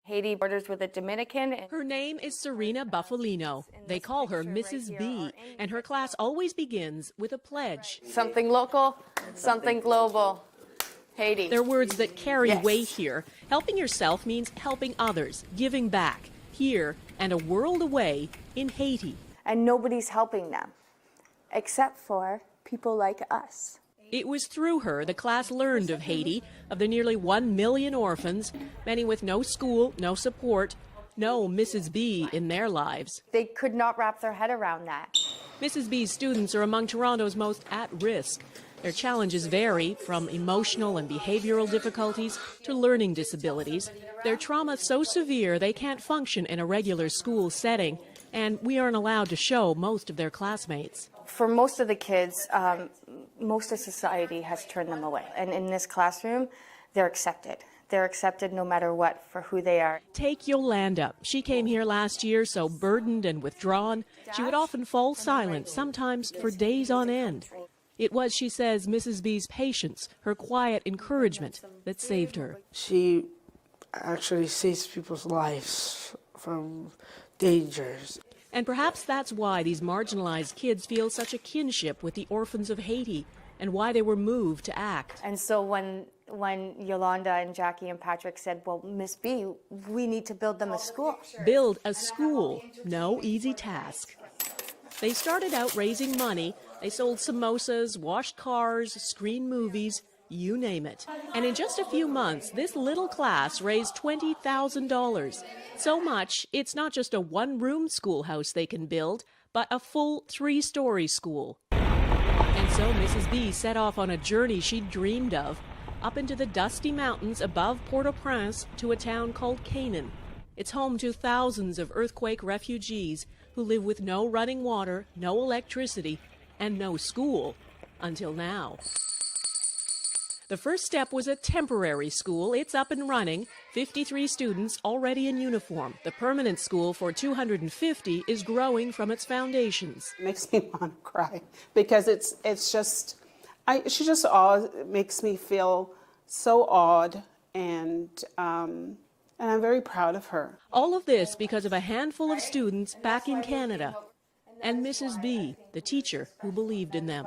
Haiti borders with the Dominican. Her name is Serena Buffalino. They call her Mrs. B, and her class always begins with a pledge. Something local, something global. Haiti. They're words that carry weight here. Helping yourself means helping others, giving back, here and a world away in Haiti. And nobody's helping them, except for people like us. It was through her the class learned of Haiti, of the nearly 1 million orphans, many with no school, no support, no Mrs. B in their lives. They could not wrap their head around that. Mrs. B's students are among Toronto's most at risk. Their challenges vary from emotional and behavioral difficulties to learning disabilities. Their trauma so severe they can't function in a regular school setting, and we aren't allowed to show most of their classmates. For most of the kids, most of society has turned them away. And in this classroom, they're accepted. They're accepted no matter what for who they are. Take Yolanda. She came here last year so burdened and withdrawn, she would often fall silent, sometimes for days on end. It was, she says, Mrs. B's patience, her quiet encouragement, that saved her. She actually saves people's lives from dangers. And perhaps that's why these marginalized kids feel such a kinship with the orphans of Haiti and why they were moved to act. And so when Yolanda and Jackie and Patrick said, well, Miss B, we need to build them a school. Build a school, no easy task. They started out raising money. They sold samosas, washed cars, screened movies, you name it. And in just a few months, this little class raised $20,000. So much, it's not just a one-room schoolhouse they can build, but a full 3-story school. And so Mrs. B set off on a journey she'd dreamed of, up into the dusty mountains above Port-au-Prince to a town called Canaan. It's home to thousands of earthquake refugees who live with no running water, no electricity, and no school, until now. The first step was a temporary school. It's up and running. 53 students already in uniform. The permanent school for 250 is growing from its foundations. It makes me want to cry because she just makes me feel so awed, and I'm very proud of her. All of this because of a handful of students back in Canada and Mrs. B, the teacher who believed in them.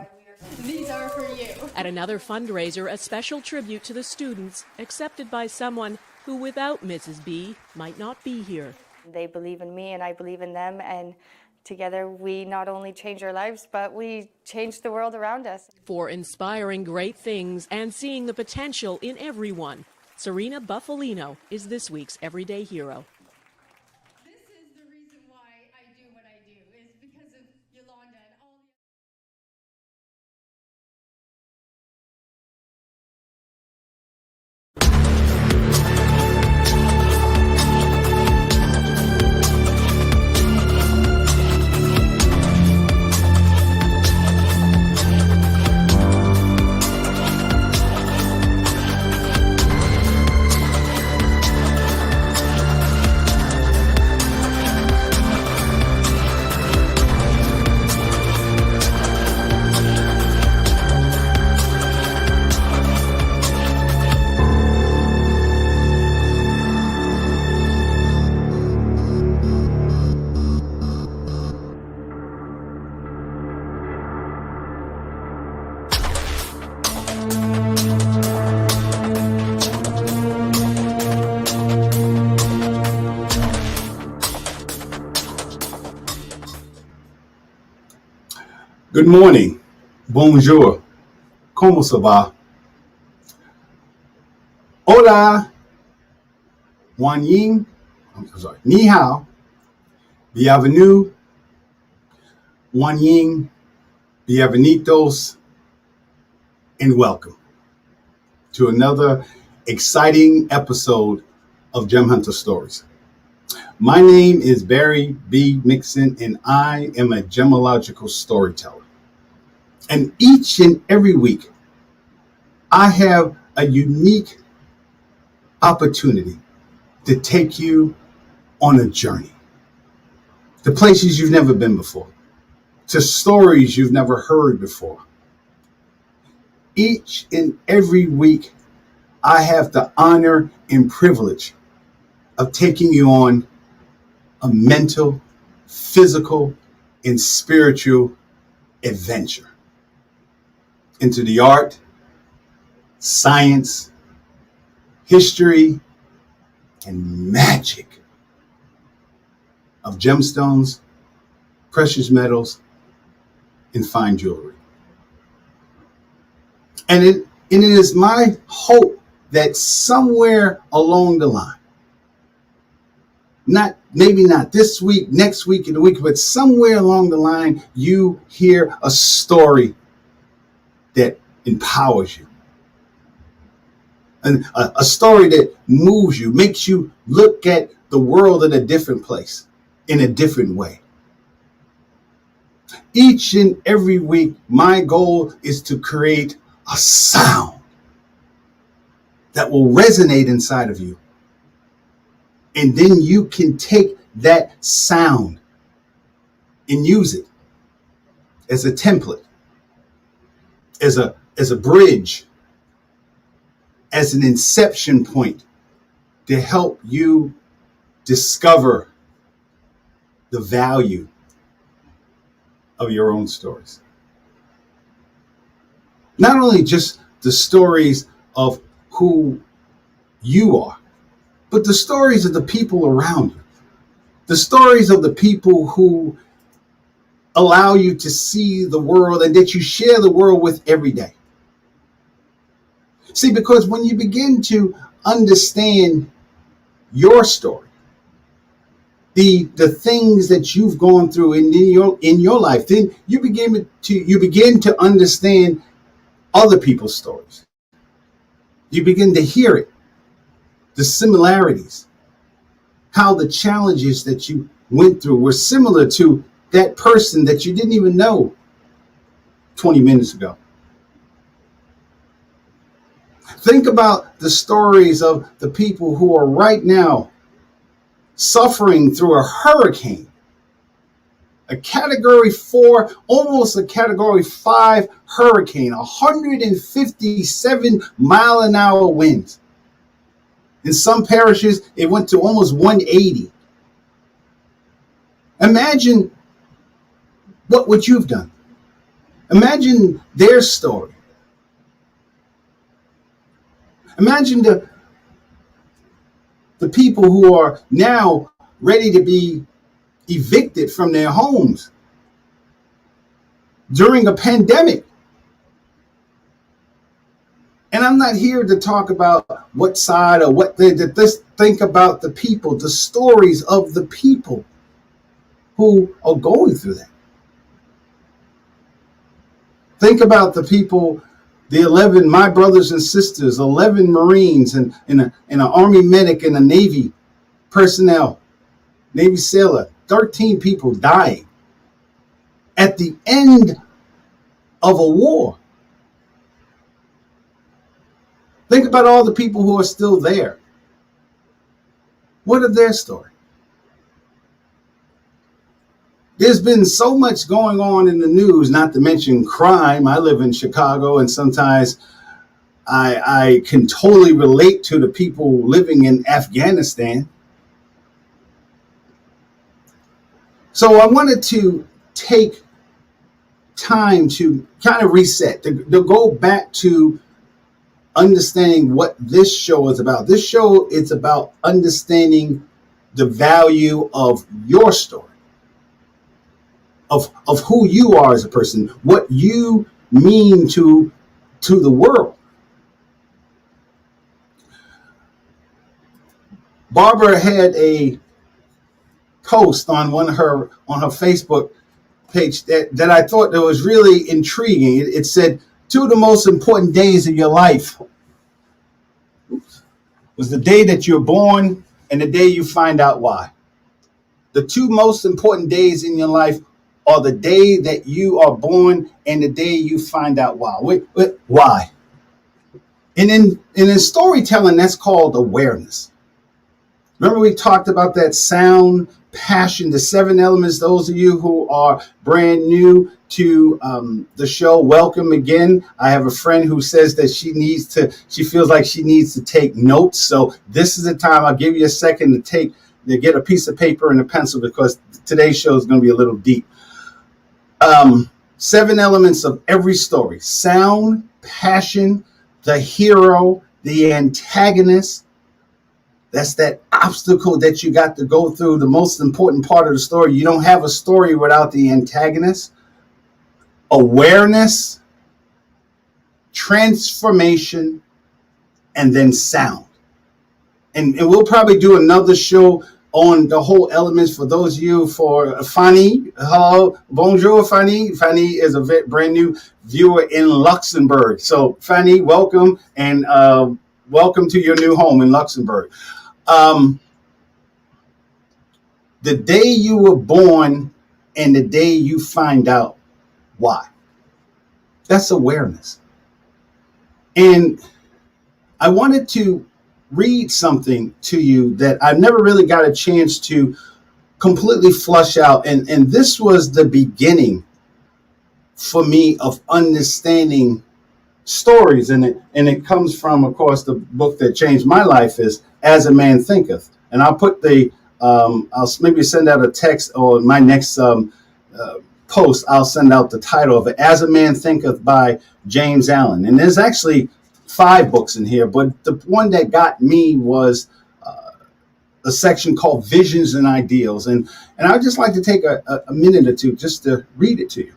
These are for you. At another fundraiser, a special tribute to the students, accepted by someone who, without Mrs. B, might not be here. They believe in me and I believe in them, and together we not only change our lives, but we change the world around us. For inspiring great things and seeing the potential in everyone, Serena Buffalino is this week's Everyday Hero. This is the reason why I do what I do, is because of Yolanda and all the... Good morning. Bonjour. ¿Cómo se va? Hola. Wan Ying. I'm sorry. Ni hao. Bienvenue. Wan Ying. Bienvenidos. And welcome to another exciting episode of Gem Hunter Stories. My name is Barry B. Mixon, and I am a gemological storyteller. And each and every week, I have a unique opportunity to take you on a journey to places you've never been before, to stories you've never heard before. Each and every week, I have the honor and privilege of taking you on a mental, physical, and spiritual adventure into the art, science, history, and magic of gemstones, precious metals, and fine jewelry. And it is my hope that somewhere along the line, maybe not this week, next week, and the week, but somewhere along the line, you hear a story that empowers you. And a story that moves you, makes you look at the world in a different place, in a different way. Each and every week, my goal is to create a sound that will resonate inside of you. And then you can take that sound and use it as a template, as a bridge, as an inception point to help you discover the value of your own stories. Not only just the stories of who you are, but the stories of the people around you, the stories of the people who allow you to see the world and that you share the world with every day. See, because when you begin to understand your story, the things that you've gone through in your life, then you begin to understand other people's stories. You begin to hear it, the similarities, how the challenges that you went through were similar to that person that you didn't even know 20 minutes ago. Think about the stories of the people who are right now suffering through a hurricane, a category 4, almost a category 5 hurricane, 157 mile an hour winds. In some parishes, it went to almost 180. Imagine what you've done. Imagine their story. Imagine the people who are now ready to be evicted from their homes during a pandemic. And I'm not here to talk about what side or what they just think about the people, the stories of the people who are going through that. Think about the people, the 11, my brothers and sisters, 11 Marines and an Army medic and a Navy personnel, Navy sailor, 13 people dying at the end of a war. Think about all the people who are still there. What of their story? There's been so much going on in the news, not to mention crime. I live in Chicago, and sometimes I can totally relate to the people living in Afghanistan. So I wanted to take time to kind of reset, to go back to understanding what this show is about. This show is about understanding the value of your story, of who you are as a person, what you mean to the world. Barbara had a post on her Facebook page that I thought that was really intriguing. It said, 2 of the most important days of your life was the day that you're born and the day you find out why. The two most important days in your life are the day that you are born and the day you find out why. Why? And in storytelling, that's called awareness. Remember we talked about that sound, passion, the 7 elements. Those of you who are brand new to the show, welcome again. I have a friend who says that she feels like she needs to take notes. So this is the time. I'll give you a second to get a piece of paper and a pencil, because today's show is going to be a little deep. 7 elements of every story: sound, passion, the hero, the antagonist. That's that obstacle that you got to go through, the most important part of the story. You don't have a story without the antagonist. Awareness, transformation, and then sound. And we'll probably do another show on the whole elements for those of you. For Fanny, hello, bonjour, Fanny. Fanny is a brand new viewer in Luxembourg. So Fanny, welcome, and welcome to your new home in Luxembourg. The day you were born and the day you find out why. That's awareness. And I wanted to read something to you that I've never really got a chance to completely flush out. And this was the beginning for me of understanding stories. And it comes from, of course, the book that changed my life is As a Man Thinketh. And I'll put I'll maybe send out a text, or my next post, I'll send out the title of it, As a Man Thinketh by James Allen. And there's actually 5 books in here, but the one that got me was a section called Visions and Ideals. And I'd just like to take a minute or two just to read it to you.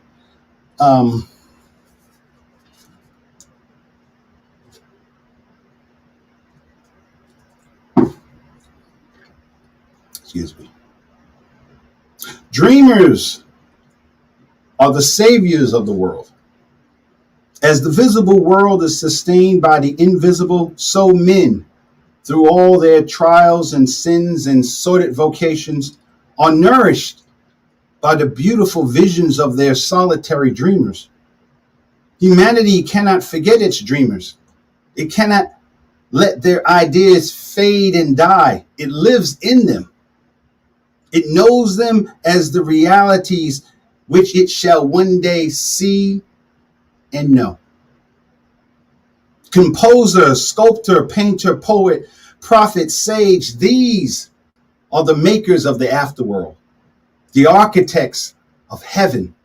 Excuse me. Dreamers are the saviors of the world. As the visible world is sustained by the invisible, so men, through all their trials and sins and sordid vocations, are nourished by the beautiful visions of their solitary dreamers. Humanity cannot forget its dreamers. It cannot let their ideas fade and die. It lives in them. It knows them as the realities which it shall one day see and know. Composer, sculptor, painter, poet, prophet, sage, these are the makers of the afterworld, the architects of heaven.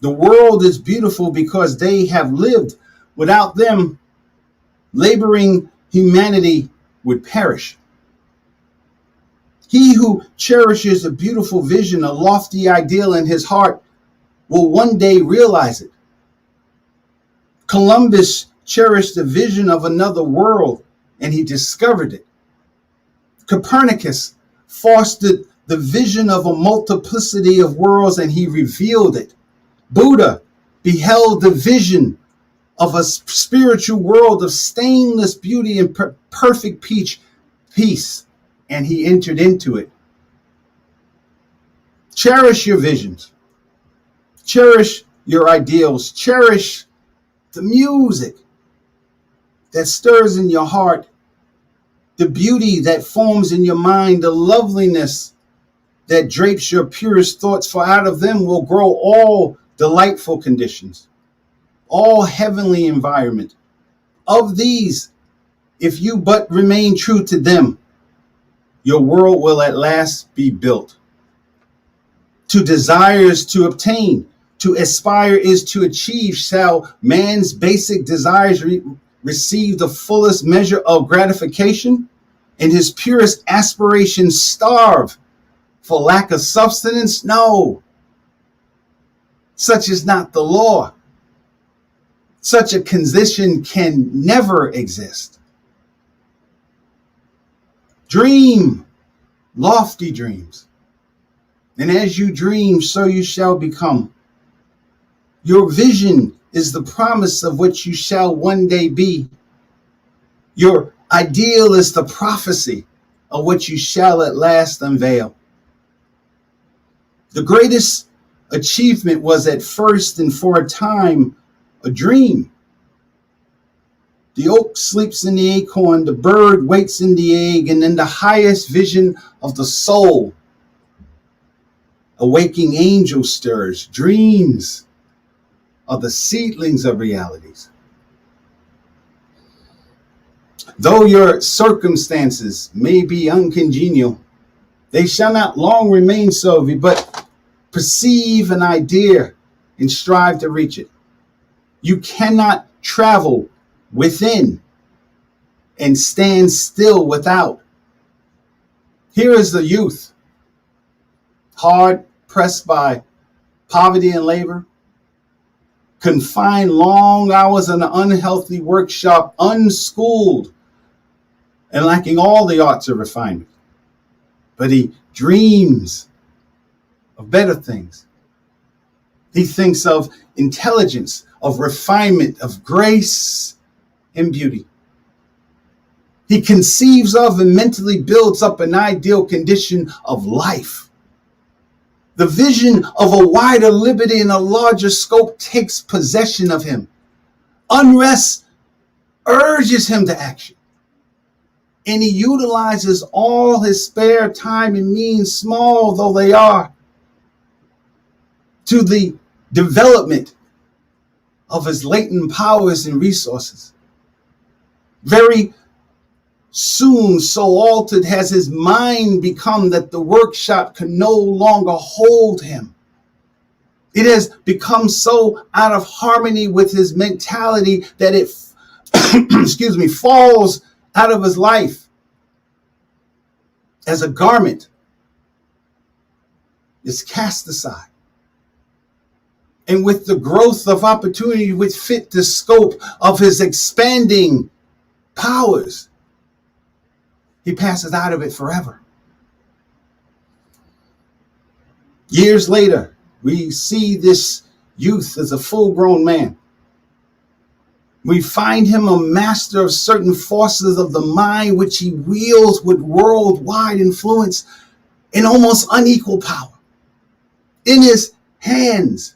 The world is beautiful because they have lived. Without them, laboring humanity would perish. He who cherishes a beautiful vision, a lofty ideal in his heart, will one day realize it. Columbus cherished the vision of another world, and he discovered it. Copernicus fostered the vision of a multiplicity of worlds, and he revealed it. Buddha beheld the vision of a spiritual world of stainless beauty and perfect peace, and he entered into it. Cherish your visions. Cherish your ideals. Cherish the music that stirs in your heart, the beauty that forms in your mind, the loveliness that drapes your purest thoughts, for out of them will grow all delightful conditions, all heavenly environment. Of these, if you but remain true to them, your world will at last be built. To desire is to obtain. To aspire is to achieve. Shall man's basic desires receive the fullest measure of gratification, and his purest aspirations starve for lack of substance? No. Such is not the law. Such a condition can never exist. Dream lofty dreams, and as you dream, so you shall become. Your vision is the promise of what you shall one day be. Your ideal is the prophecy of what you shall at last unveil. The greatest achievement was at first and for a time a dream. The oak sleeps in the acorn, the bird waits in the egg, and in the highest vision of the soul, a waking angel stirs, dreams of the seedlings of realities. Though your circumstances may be uncongenial, they shall not long remain so, but perceive an idea and strive to reach it. You cannot travel within and stand still without. Here is the youth, hard pressed by poverty and labor, confined long hours in an unhealthy workshop, unschooled and lacking all the arts of refinement. But he dreams of better things. He thinks of intelligence, of refinement, of grace and beauty. He conceives of and mentally builds up an ideal condition of life. The vision of a wider liberty and a larger scope takes possession of him. Unrest urges him to action. And he utilizes all his spare time and means, small though they are, to the development of his latent powers and resources. Very soon, so altered has his mind become that the workshop can no longer hold him. It has become so out of harmony with his mentality that it falls out of his life as a garment is cast aside. And with the growth of opportunity which fit the scope of his expanding powers, he passes out of it forever. Years later, we see this youth as a full-grown man. We find him a master of certain forces of the mind which he wields with worldwide influence and almost unequal power. In his hands,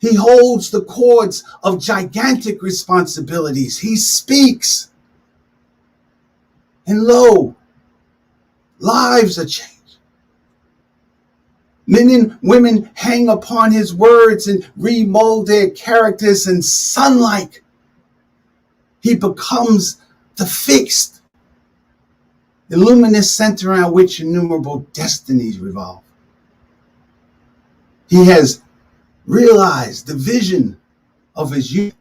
he holds the cords of gigantic responsibilities. He speaks, and lo, lives are changed. Men and women hang upon his words and remold their characters, and sun-like, he becomes the fixed, the luminous center around which innumerable destinies revolve. He has realized the vision of his youth.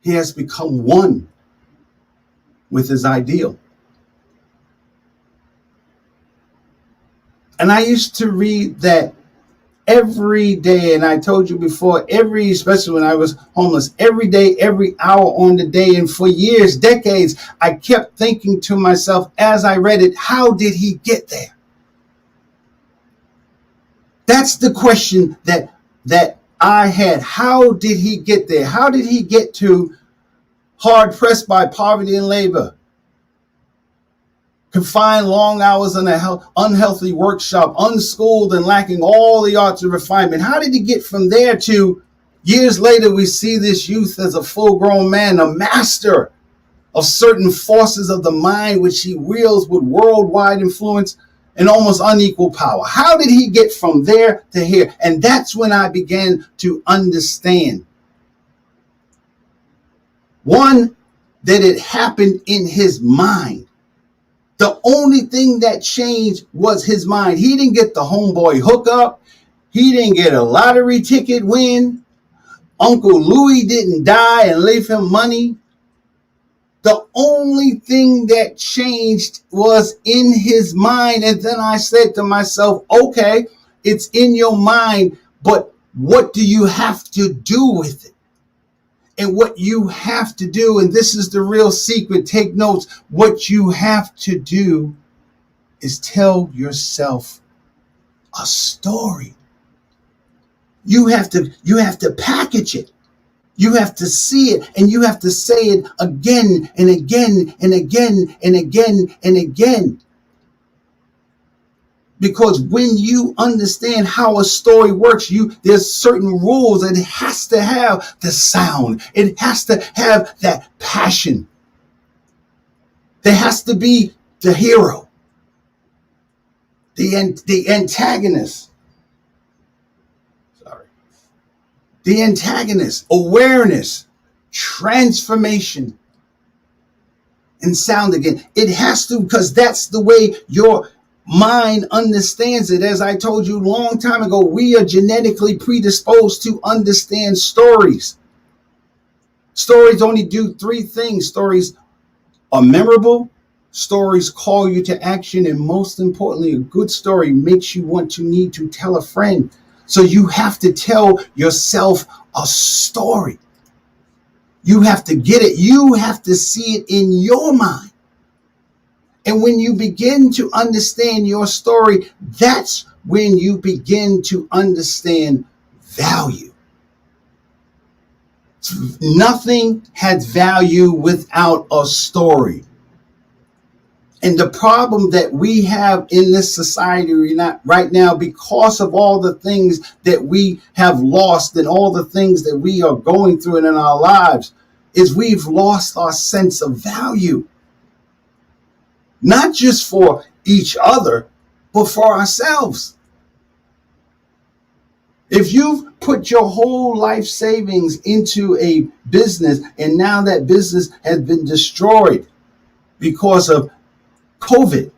He has become one with his ideal. And I used to read that every day, and I told you before, especially when I was homeless, every day, every hour on the day, and for years, decades, I kept thinking to myself as I read it, how did he get there? That's the question that I had. How did he get there? How did he get to hard pressed by poverty and labor, confined long hours in an unhealthy workshop, unschooled and lacking all the arts of refinement? How did he get from there to years later we see this youth as a full-grown man, a master of certain forces of the mind which he wields with worldwide influence and almost unequal power? How did he get from there to here? And that's when I began to understand. One, that it happened in his mind. The only thing that changed was his mind. He didn't get the homeboy hookup. He didn't get a lottery ticket win. Uncle Louie didn't die and leave him money. The only thing that changed was in his mind. And then I said to myself, okay, it's in your mind, but what do you have to do with it? And what you have to do, and this is the real secret, take notes, what you have to do is tell yourself a story. You have to package it. You have to see it, and you have to say it again and again and again and again and again. Because when you understand how a story works, there's certain rules. It has to have the sound. It has to have that passion. There has to be the hero, the antagonist. The antagonist, awareness, transformation, and sound again. It has to, because that's the way your mind understands it. As I told you a long time ago, we are genetically predisposed to understand stories. Stories only do three things. Stories are memorable. Stories call you to action. And most importantly, a good story makes you need to tell a friend. So you have to tell yourself a story. You have to get it. You have to see it in your mind. And when you begin to understand your story, that's when you begin to understand value. Nothing has value without a story. And the problem that we have in this society right now, because of all the things that we have lost and all the things that we are going through in our lives, is we've lost our sense of value. Not just for each other, but for ourselves. If you've put your whole life savings into a business and now that business has been destroyed because of COVID,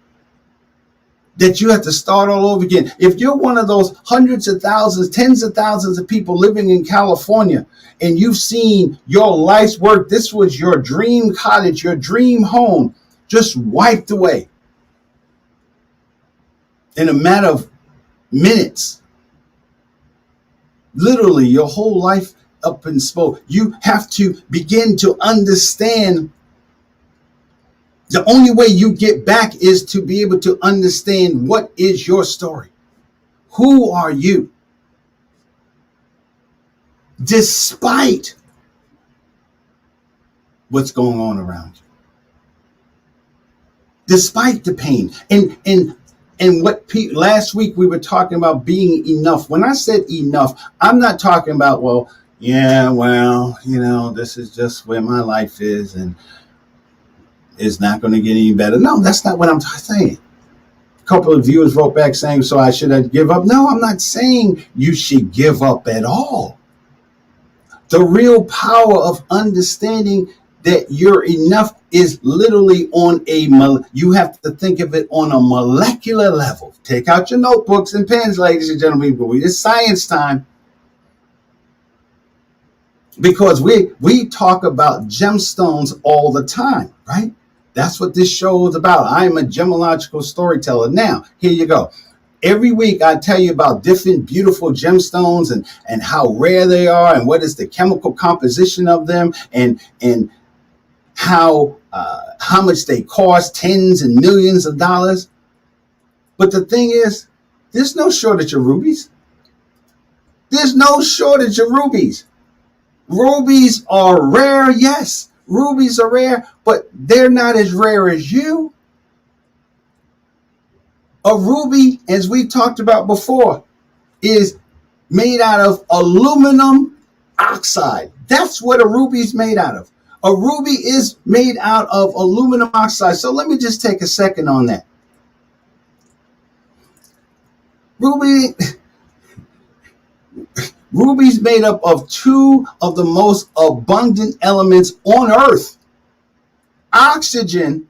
that you have to start all over again. If you're one of those hundreds of thousands, tens of thousands of people living in California, and you've seen your life's work, this was your dream cottage, your dream home, just wiped away in a matter of minutes. Literally, your whole life up in smoke. You have to begin to understand. The only way you get back is to be able to understand what is your story. Who are you? Despite what's going on around you. Despite the pain. And what last week we were talking about being enough. When I said enough, I'm not talking about, this is just where my life is and it's not going to get any better. No, that's not what I'm saying. A couple of viewers wrote back saying, so I should give up. No, I'm not saying you should give up at all. The real power of understanding that you're enough is literally you have to think of it on a molecular level. Take out your notebooks and pens, ladies and gentlemen, but it's science time. Because we talk about gemstones all the time, right? That's what this show is about. I'm a gemological storyteller. Now, here you go. Every week I tell you about different beautiful gemstones and how rare they are and what is the chemical composition of them and how much they cost, tens and millions of dollars. But the thing is, there's no shortage of rubies. There's no shortage of rubies. Rubies are rare, yes. Rubies are rare, but they're not as rare as you. A ruby, as we talked about before, is made out of aluminum oxide. That's what a ruby is made out of. A ruby is made out of aluminum oxide. So let me just take a second on that. Ruby's made up of two of the most abundant elements on Earth. Oxygen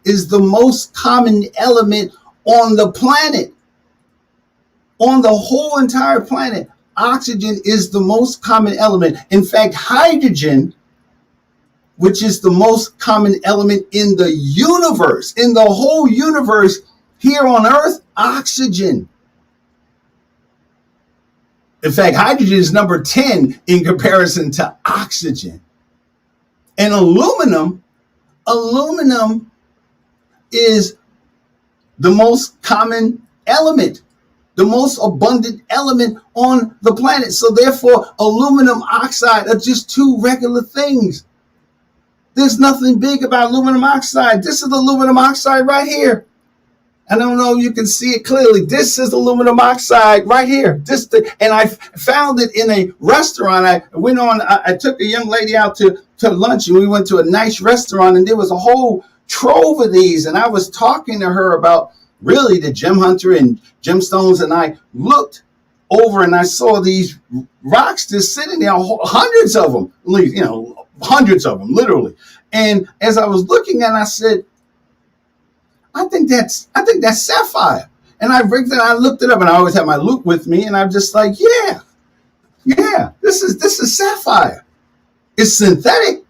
is the most common element on the planet. On the whole entire planet, oxygen is the most common element. In fact, hydrogen, which is the most common element in the universe, in the whole universe, here on Earth, oxygen. In fact, hydrogen is number 10 in comparison to oxygen. And aluminum is the most common element. the most abundant element on the planet. So therefore, aluminum oxide are just two regular things. There's nothing big about aluminum oxide. This is aluminum oxide right here. I don't know if you can see it clearly. This is aluminum oxide right here. And I found it in a restaurant. I took a young lady out to lunch, and we went to a nice restaurant, and there was a whole trove of these. And I was talking to her about really the gem hunter and gemstones, and I looked over and I saw these rocks just sitting there, hundreds of them, hundreds of them, literally. And as I was looking at it, I said, I think that's sapphire. And I looked it up, and I always have my loupe with me, and I'm just like, yeah, this is sapphire. It's synthetic,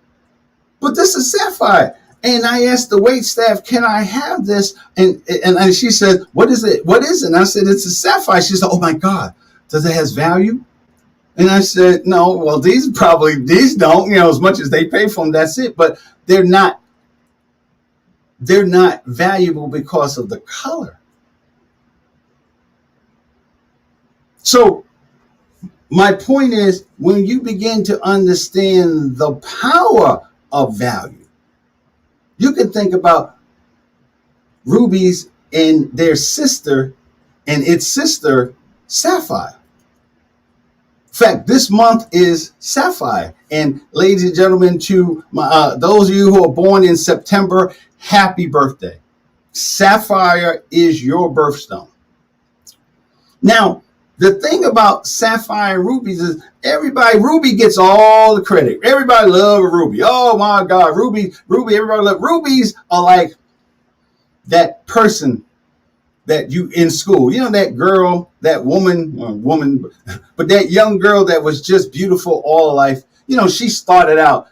but this is sapphire. And I asked the wait staff, can I have this? And she said, what is it? What is it? And I said, it's a sapphire. She said, oh my God, does it have value? And I said, no, well, these don't, as much as they pay for them, that's it. But they're not valuable because of the color. So my point is, when you begin to understand the power of value, you can think about rubies and their sister and its sister, sapphire. In fact, this month is sapphire. And ladies and gentlemen, to those of you who are born in September, happy birthday. Sapphire is your birthstone. Now, the thing about sapphire and rubies is ruby gets all the credit. Everybody loves a ruby. Oh my God, ruby, everybody loves rubies. Are like that person that you in school, that girl, that woman, but that young girl that was just beautiful all life. She started out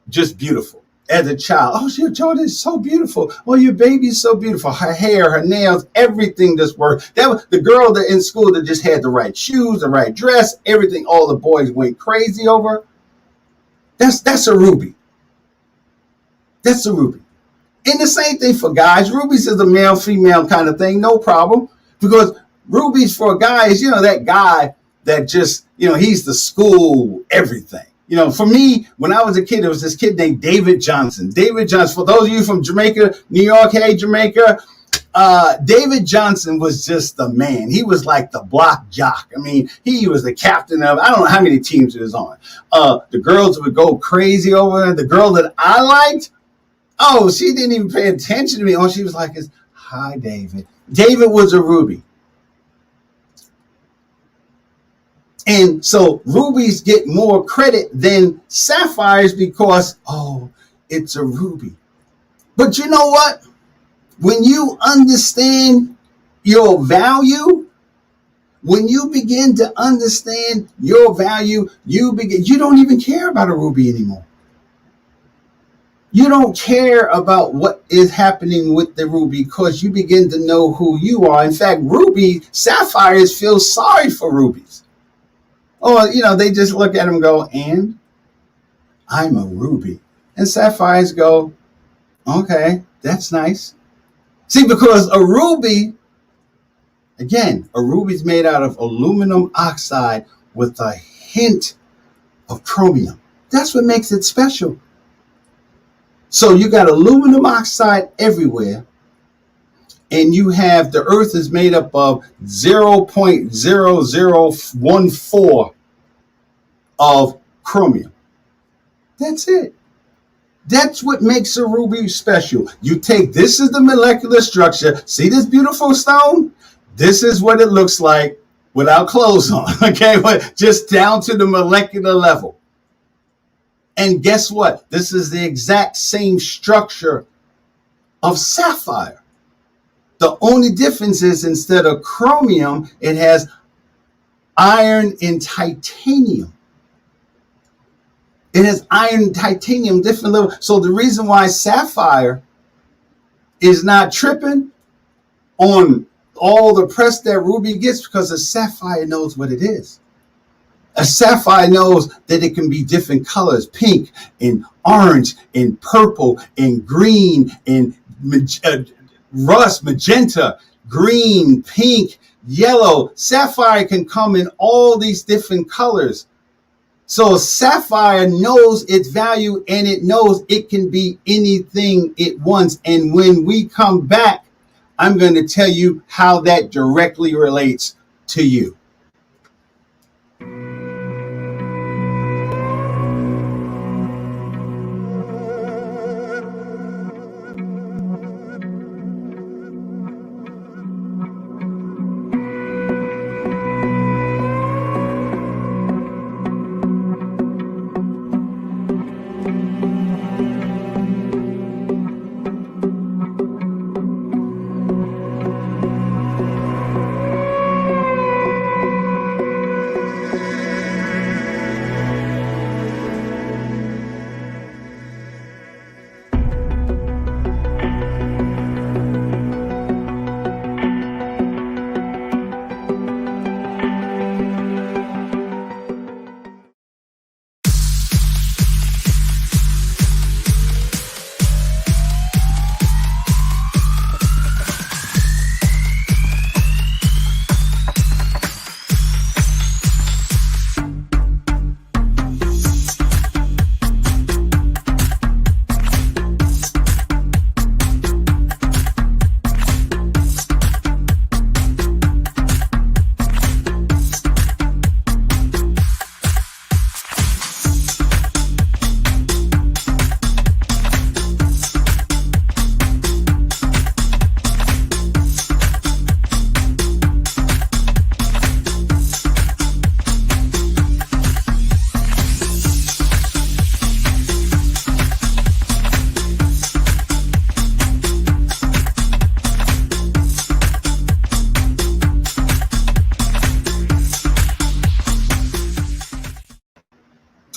just beautiful as a child. Oh, Jordan is so beautiful. Oh, your baby's so beautiful. Her hair, her nails, everything just worked. That was the girl that in school that just had the right shoes, the right dress, everything. All the boys went crazy over. That's a ruby. That's a ruby. And the same thing for guys. Rubies is a male, female kind of thing. No problem. Because rubies for guys, that guy that just, he's the school everything. For me, when I was a kid, there was this kid named David Johnson. David Johnson, for those of you from Jamaica, New York, hey, Jamaica, David Johnson was just the man. He was like the block jock. I mean, he was the captain of, I don't know how many teams he was on. The girls would go crazy over him. The girl that I liked, oh, she didn't even pay attention to me. All she was like is, hi, David. David was a ruby. And so rubies get more credit than sapphires because, oh, it's a ruby. But you know what? When you understand your value, when you begin to understand your value, you don't even care about a ruby anymore. You don't care about what is happening with the ruby because you begin to know who you are. In fact, sapphires feel sorry for rubies. Or, they just look at them and go, and I'm a ruby. And sapphires go, okay, that's nice. See, because a ruby is made out of aluminum oxide with a hint of chromium. That's what makes it special. So you got aluminum oxide everywhere. And you have the earth is made up of 0.0014 of chromium. That's it. That's what makes a ruby special. You take, this is the molecular structure. See this beautiful stone? This is what it looks like without clothes on. Okay, but just down to the molecular level. And guess what? This is the exact same structure of sapphire. The only difference is instead of chromium, it has iron and titanium. It has iron and titanium, different level. So the reason why sapphire is not tripping on all the press that ruby gets, because a sapphire knows what it is. A sapphire knows that it can be different colors, pink and orange and purple and green and rust, magenta, green, pink, yellow. Sapphire can come in all these different colors. So sapphire knows its value, and it knows it can be anything it wants. And when we come back, I'm going to tell you how that directly relates to you.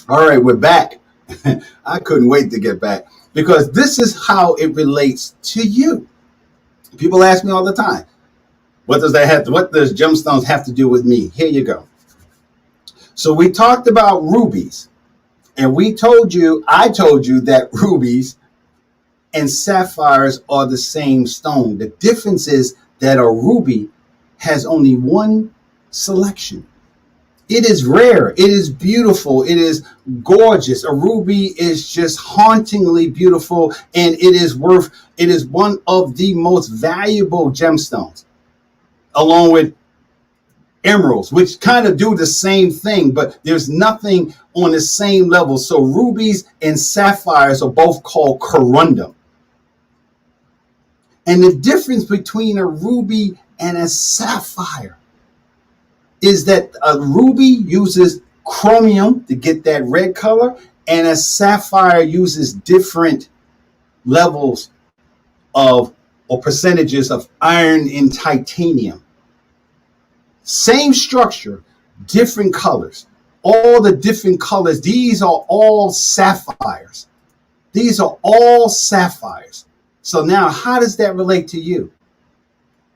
All right, we're back. I couldn't wait to get back because this is how it relates to you. People ask me all the time, what does gemstones have to do with me? Here you go. So we talked about rubies, and I told you that rubies and sapphires are the same stone. The difference is that a ruby has only one selection. It is rare. It is beautiful. It is gorgeous. A ruby is just hauntingly beautiful, and it is one of the most valuable gemstones, along with emeralds, which kind of do the same thing, but there's nothing on the same level. So rubies and sapphires are both called corundum. And the difference between a ruby and a sapphire is that a ruby uses chromium to get that red color, and a sapphire uses different levels of or percentages of iron and titanium. Same structure, different colors. All the different colors, these are all sapphires. These are all sapphires. So now, how does that relate to you?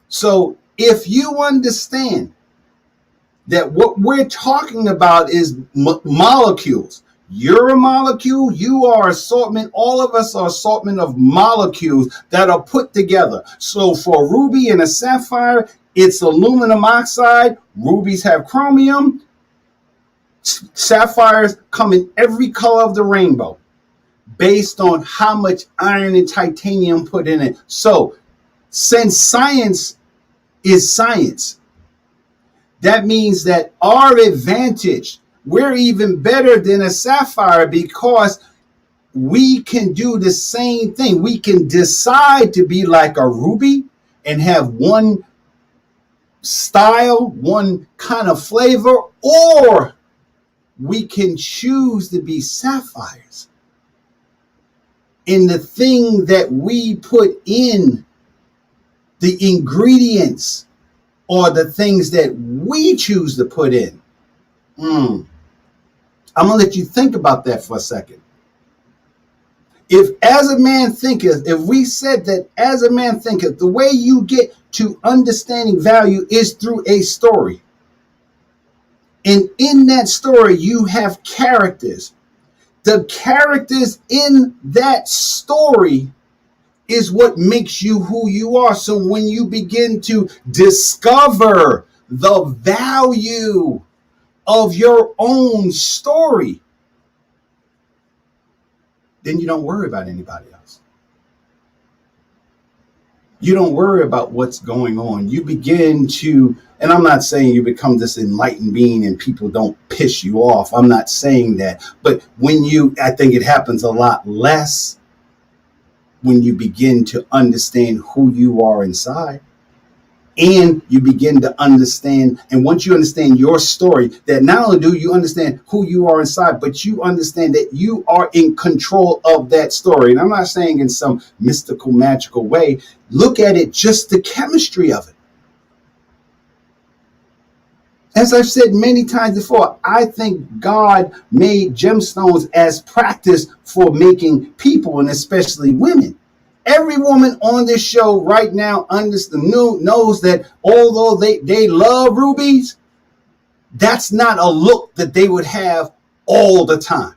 So if you understand that what we're talking about is molecules. You're a molecule, you are assortment, all of us are assortment of molecules that are put together. So for a ruby and a sapphire, it's aluminum oxide. Rubies have chromium. Sapphires come in every color of the rainbow based on how much iron and titanium put in it. So since science is science, that means that our advantage, we're even better than a sapphire because we can do the same thing. We can decide to be like a ruby and have one style, one kind of flavor, or we can choose to be sapphires. And the thing that we put in, the ingredients, or the things that we choose to put in. I'm going to let you think about that for a second. If as a man thinketh, if we said that as a man thinketh, the way you get to understanding value is through a story. And in that story, you have characters. The characters in that story is what makes you who you are. So when you begin to discover the value of your own story, then you don't worry about anybody else. You don't worry about what's going on. You begin to, and I'm not saying you become this enlightened being and people don't piss you off. I'm not saying that. But I think it happens a lot less when you begin to understand who you are inside. And you begin to understand, and once you understand your story, that not only do you understand who you are inside, but you understand that you are in control of that story. And I'm not saying in some mystical, magical way. Look at it, just the chemistry of it. As I've said many times before, I think God made gemstones as practice for making people, and especially women. Every woman on this show right now knows that although they love rubies, that's not a look that they would have all the time.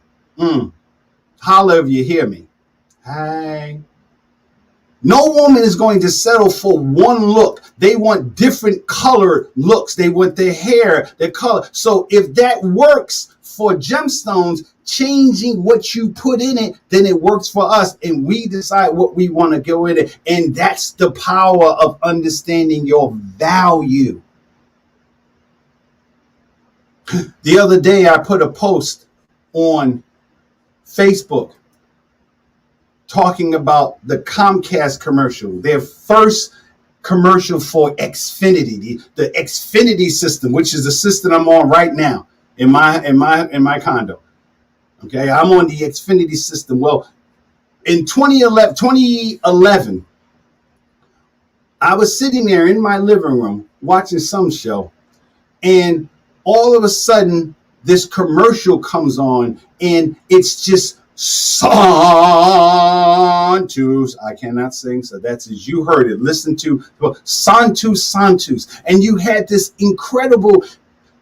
Holla if you hear me. Hi. No woman is going to settle for one look. They want different colored looks. They want their hair, their color. So if that works for gemstones, changing what you put in it, then it works for us, and we decide what we want to go in it. And that's the power of understanding your value. The other day, I put a post on Facebook talking about the Comcast commercial, their first commercial for Xfinity, the Xfinity system, which is the system I'm on right now in my condo. Okay, I'm on the Xfinity system. Well, in 2011, I was sitting there in my living room watching some show, and all of a sudden, this commercial comes on, and it's just Santus. I cannot sing, so that's as you heard it. Listen to Santus. And you had this incredible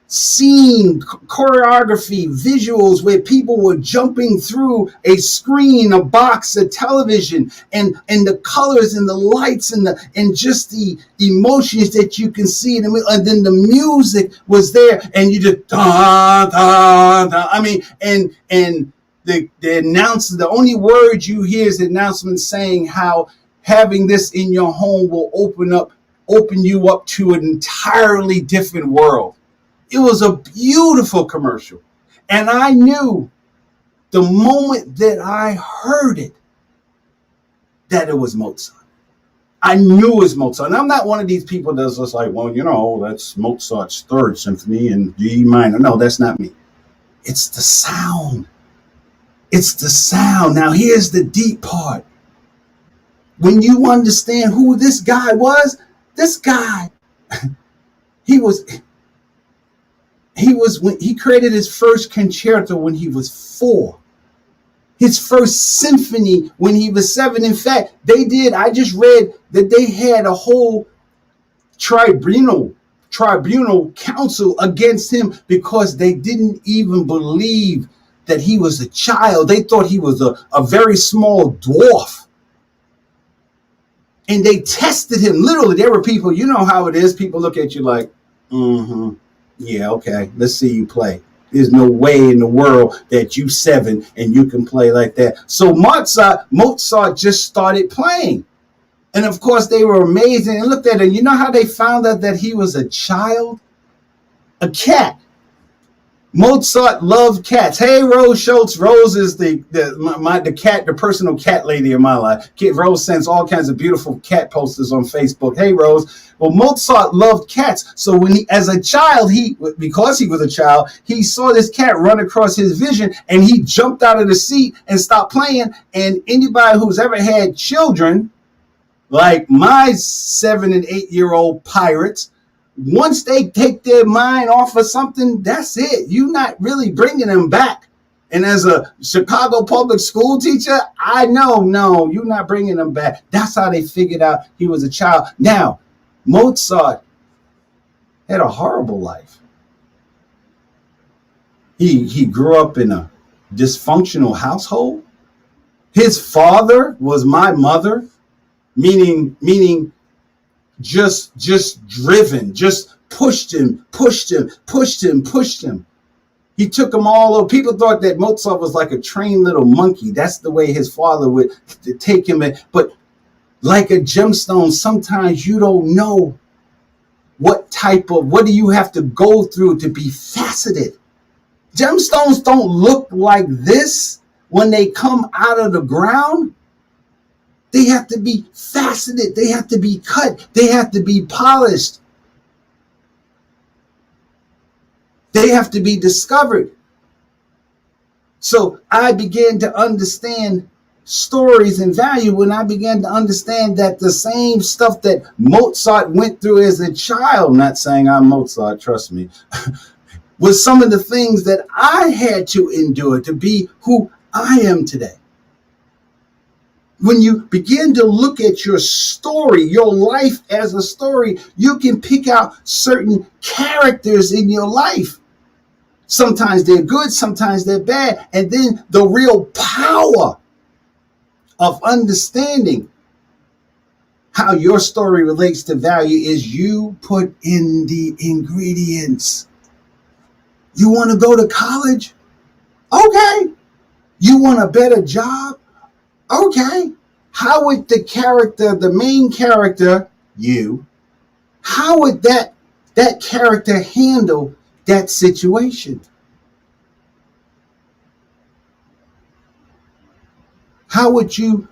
scene, choreography, visuals where people were jumping through a screen, a box, a television, and the colors and the lights and just the emotions that you can see. And then the music was there, and you just da da da. I mean, and the announcer, the only word you hear is the announcement saying how having this in your home will open you up to an entirely different world. It was a beautiful commercial. And I knew the moment that I heard it, that it was Mozart. I knew it was Mozart. And I'm not one of these people that's just like, well, that's Mozart's Third Symphony in G minor. No, that's not me. It's the sound. It's the sound. Now, here's the deep part. When you understand who this guy was, when he created his first concerto when he was 4. His first symphony when he was 7. In fact, I just read that they had a whole tribunal council against him because they didn't even believe that he was a child. They thought he was a very small dwarf. And they tested him. Literally, there were people, you know how it is. People look at you like, yeah, okay, let's see you play. There's no way in the world that you 7 and you can play like that. So Mozart just started playing. And of course, they were amazing and looked at him. You know how they found out that he was a child? A cat. Mozart loved cats. Hey, Rose Schultz. Rose is the personal cat lady in my life. Rose sends all kinds of beautiful cat posters on Facebook. Hey, Rose. Well, Mozart loved cats. So as a child, because he was a child, he saw this cat run across his vision, and he jumped out of the seat and stopped playing. And anybody who's ever had children, like my 7 and 8-year-old pirates, once they take their mind off of something, that's it. You're not really bringing them back. And as a Chicago public school teacher, I know, no, you're not bringing them back. That's how they figured out he was a child. Now, Mozart had a horrible life. He grew up in a dysfunctional household. His father was my mother, meaning just driven, just pushed him, pushed him, pushed him, pushed him. He took them all over. People thought that Mozart was like a trained little monkey. That's the way his father would take him. But like a gemstone, sometimes you don't know what do you have to go through to be faceted. Gemstones don't look like this when they come out of the ground. They have to be faceted. They have to be cut. They have to be polished. They have to be discovered. So I began to understand stories and value when I began to understand that the same stuff that Mozart went through as a child, not saying I'm Mozart, trust me, was some of the things that I had to endure to be who I am today. When you begin to look at your story, your life as a story, you can pick out certain characters in your life. Sometimes they're good, sometimes they're bad. And then the real power of understanding how your story relates to value is you put in the ingredients. You want to go to college? Okay. You want a better job? Okay. How would the character, the main character, you, how would that character handle that situation? How would you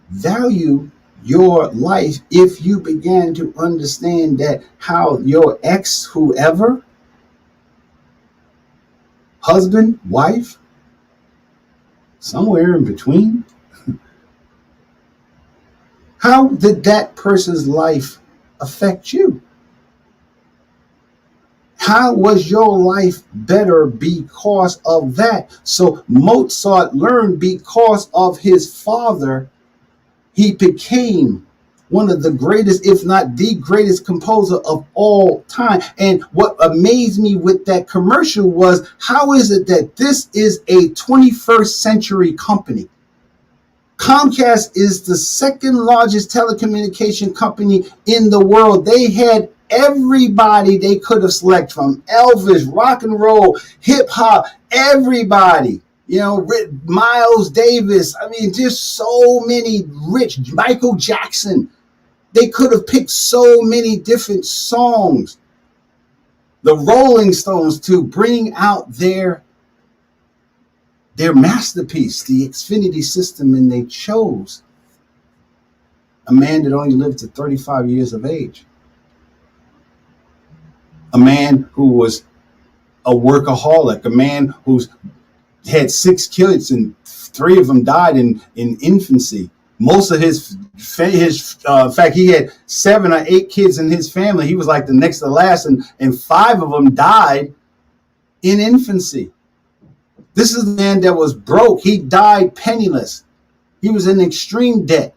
value your life if you began to understand that how your ex, whoever, husband, wife, somewhere in between, how did that person's life affect you? How was your life better because of that? So Mozart learned because of his father, he became one of the greatest, if not the greatest composer of all time. And what amazed me with that commercial was, how is it that this is a 21st century company? Comcast is the second largest telecommunication company in the world. They had everybody they could have selected, from Elvis, rock and roll, hip hop, everybody. You know, Miles Davis. I mean, just so many rich, Michael Jackson. They could have picked so many different songs. The Rolling Stones to bring out their masterpiece, the Xfinity system, and they chose a man that only lived to 35 years of age. A man who was a workaholic, a man who's had 6 kids and 3 of them died in infancy. Most of in fact, he had 7 or 8 kids in his family. He was like the next to last, and 5 of them died in infancy. This is a man that was broke. He died penniless. He was in extreme debt.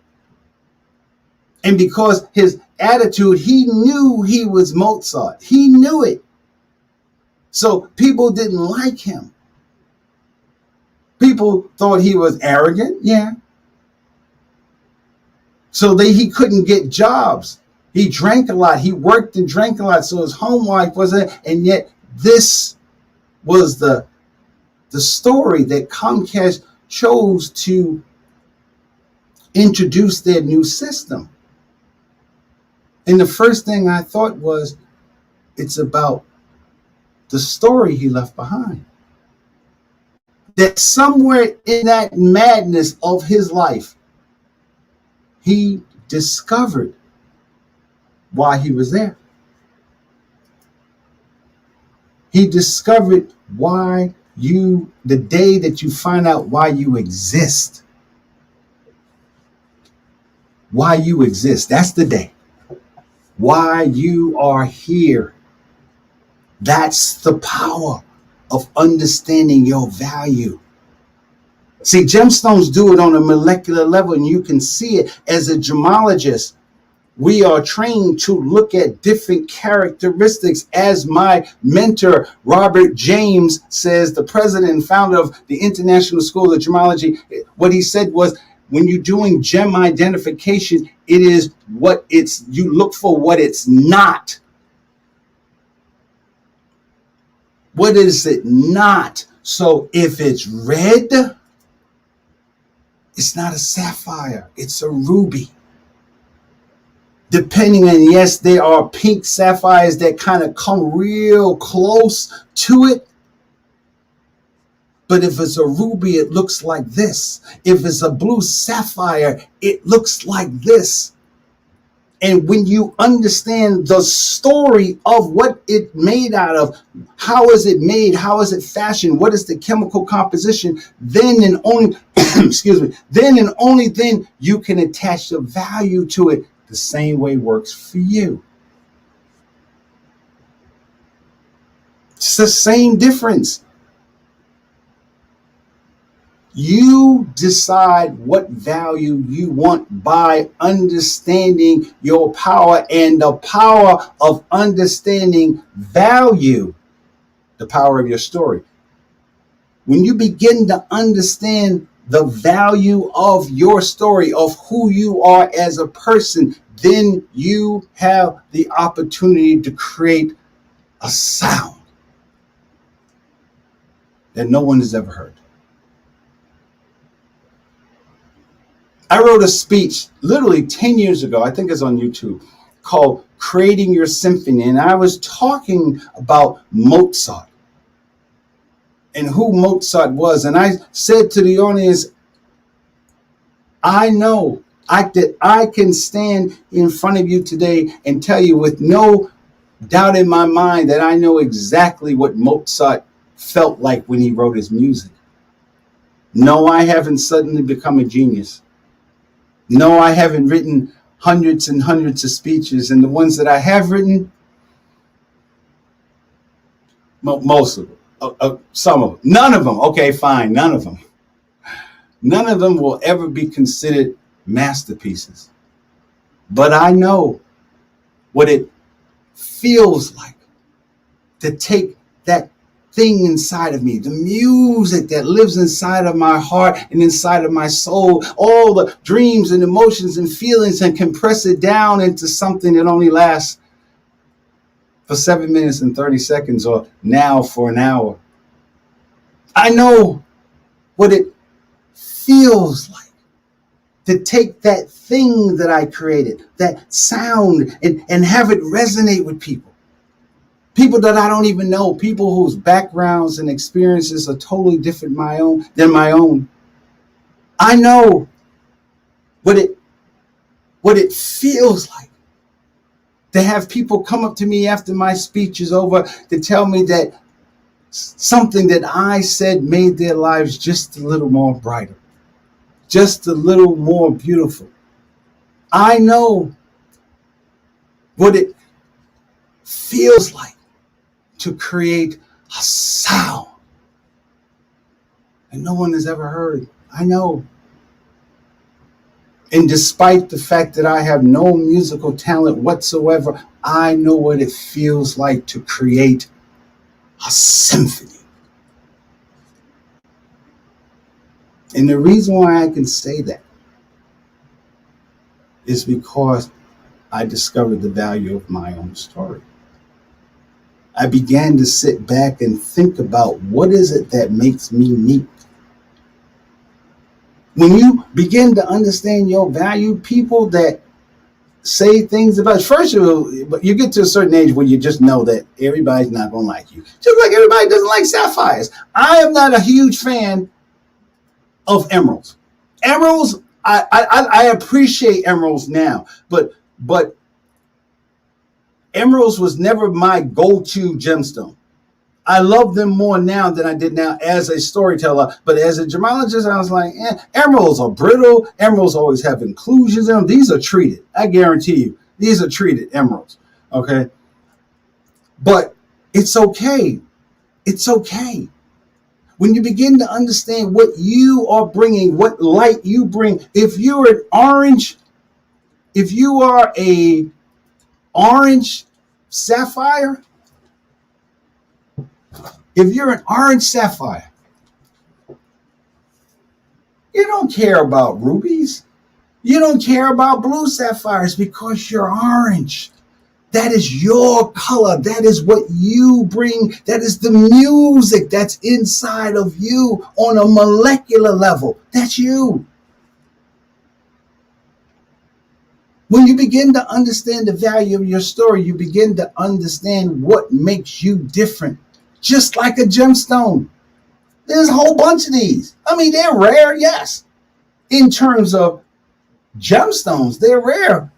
And because his attitude, he knew he was Mozart. He knew it. So people didn't like him. People thought he was arrogant. Yeah. So he couldn't get jobs. He drank a lot. He worked and drank a lot. So his home life wasn't. And yet this was the story that Comcast chose to introduce their new system. And the first thing I thought was, it's about the story he left behind. That somewhere in that madness of his life, he discovered why he was there. He discovered why the day that you find out why you exist. Why you exist. That's the day. Why you are here. That's the power of understanding your value. See, gemstones do it on a molecular level, and you can see it. As a gemologist, we are trained to look at different characteristics. As my mentor, Robert James, says, the president and founder of the International School of Gemology, what he said was, When you're doing gem identification, it is you look for what it's not. What is it not? So if it's red, it's not a sapphire, it's a ruby. Depending on, yes, there are pink sapphires that kind of come real close to it. But if it's a ruby, it looks like this. If it's a blue sapphire, it looks like this. And when you understand the story of what it made out of, how is it made, how is it fashioned, what is the chemical composition, then and only, excuse me, then and only then you can attach the value to it. The same way works for you. It's the same difference. You decide what value you want by understanding your power, and the power of understanding value, the power of your story. When you begin to understand the value of your story, of who you are as a person, then you have the opportunity to create a sound that no one has ever heard. I wrote a speech literally 10 years ago, I think it's on YouTube, called Creating Your Symphony. And I was talking about Mozart and who Mozart was. And I said to the audience, I know that I can stand in front of you today and tell you with no doubt in my mind that I know exactly what Mozart felt like when he wrote his music. No, I haven't suddenly become a genius. No, I haven't written hundreds and hundreds of speeches, and the ones that I have written, most of them, some of them, none of them, okay, fine, none of them. None of them will ever be considered masterpieces. But I know what it feels like to take that thing inside of me, the music that lives inside of my heart and inside of my soul, all the dreams and emotions and feelings, and compress it down into something that only lasts for 7 minutes and 30 seconds or now for an hour. I know what it feels like to take that thing that I created, that sound, and have it resonate with people. People that I don't even know, people whose backgrounds and experiences are totally different than my own. I know what it feels like to have people come up to me after my speech is over to tell me that something that I said made their lives just a little more brighter, just a little more beautiful. I know what it feels like to create a sound that no one has ever heard. I know. And despite the fact that I have no musical talent whatsoever, I know what it feels like to create a symphony. And the reason why I can say that is because I discovered the value of my own story. I began to sit back and think about what is it that makes me unique. When you begin to understand your value, people that say things about, first of all, you get to a certain age where you just know that everybody's not going to like you. Just like everybody doesn't like sapphires. I am not a huge fan of emeralds. Emeralds, I appreciate emeralds now, but emeralds was never my go-to gemstone. I love them more now than I did now as a storyteller. But as a gemologist, I was like, emeralds are brittle. Emeralds always have inclusions in them. These are treated. I guarantee you, these are treated emeralds. Okay. But it's okay. It's okay. When you begin to understand what you are bringing, what light you bring, if you're an orange, if you are a orange sapphire, if you're an orange sapphire, You don't care about rubies. You don't care about blue sapphires because you're orange. That is your color. That is what you bring. That is the music that's inside of you on a molecular level. That's you. When you begin to understand the value of your story, you begin to understand what makes you different. Just like a gemstone. There's a whole bunch of these. I mean, they're rare, yes. In terms of gemstones, they're rare.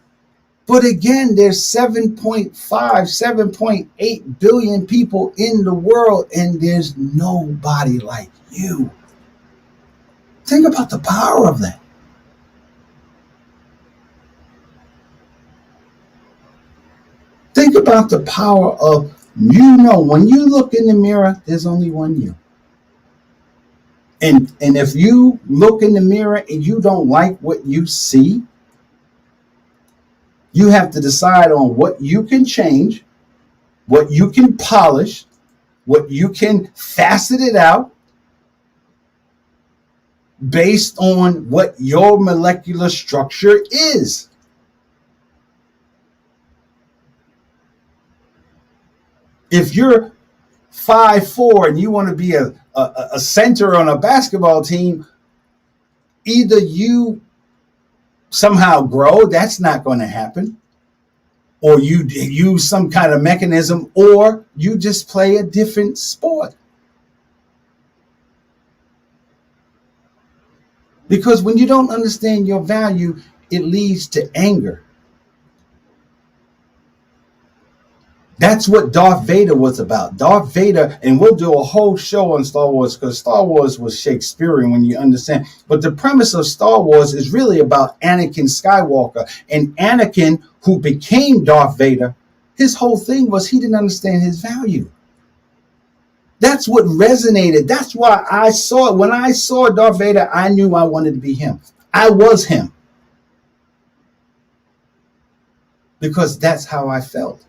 But again, there's 7.5, 7.8 billion people in the world, and there's nobody like you. Think about the power of that. Think about the power of, when you look in the mirror, there's only one you. And if you look in the mirror and you don't like what you see, you have to decide on what you can change, what you can polish, what you can facet it out based on what your molecular structure is. If you're 5'4" and you want to be a center on a basketball team, either you somehow grow, that's not going to happen, or you use some kind of mechanism, or you just play a different sport. Because when you don't understand your value, it leads to anger. That's what Darth Vader was about. Darth Vader, and we'll do a whole show on Star Wars because Star Wars was Shakespearean when you understand. But the premise of Star Wars is really about Anakin Skywalker. And Anakin, who became Darth Vader, his whole thing was he didn't understand his value. That's what resonated. That's why I saw it. When I saw Darth Vader, I knew I wanted to be him. I was him. Because that's how I felt.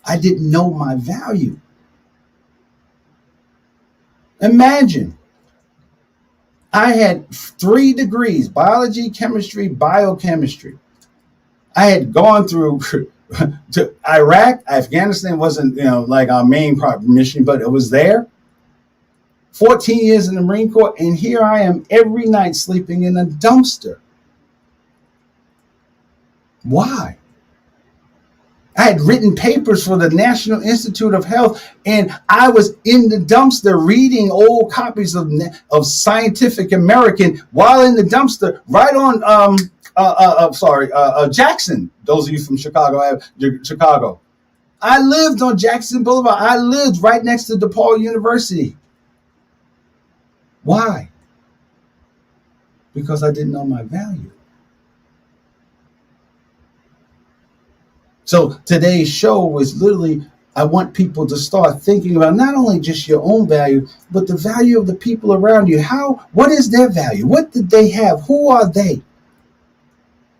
I didn't know my value. Imagine, I had 3 degrees, biology, chemistry, biochemistry. I had gone through to Iraq. Afghanistan wasn't, like our main mission, but it was there. 14 years in the Marine Corps, and here I am every night sleeping in a dumpster. Why? I had written papers for the National Institute of Health, and I was in the dumpster reading old copies of Scientific American while in the dumpster, right on Jackson. Those of you from Chicago. I lived on Jackson Boulevard. I lived right next to DePaul University. Why? Because I didn't know my value. So today's show was literally, I want people to start thinking about not only just your own value, but the value of the people around you. What is their value? What did they have? Who are they?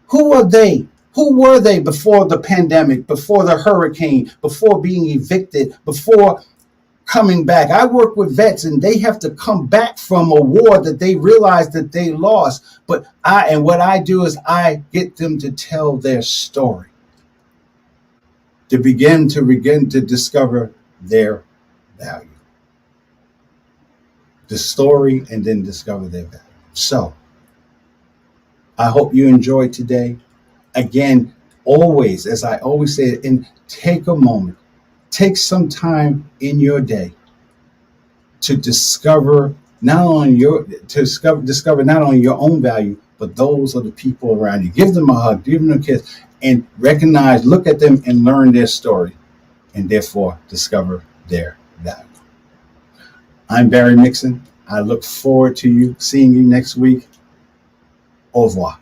Who are they? Who were they before the pandemic, before the hurricane, before being evicted, before coming back? I work with vets, and they have to come back from a war that they realize that they lost. But what I do is I get them to tell their story, to begin to discover their value. The story, and then discover their value. So, I hope you enjoyed today. Again, always, as I always say, and take a moment, take some time in your day to discover not only your own value, but those of the people around you. Give them a hug, give them a kiss, and recognize, look at them and learn their story, and therefore discover their value. I'm Barry Mixon. I look forward to seeing you next week. Au revoir.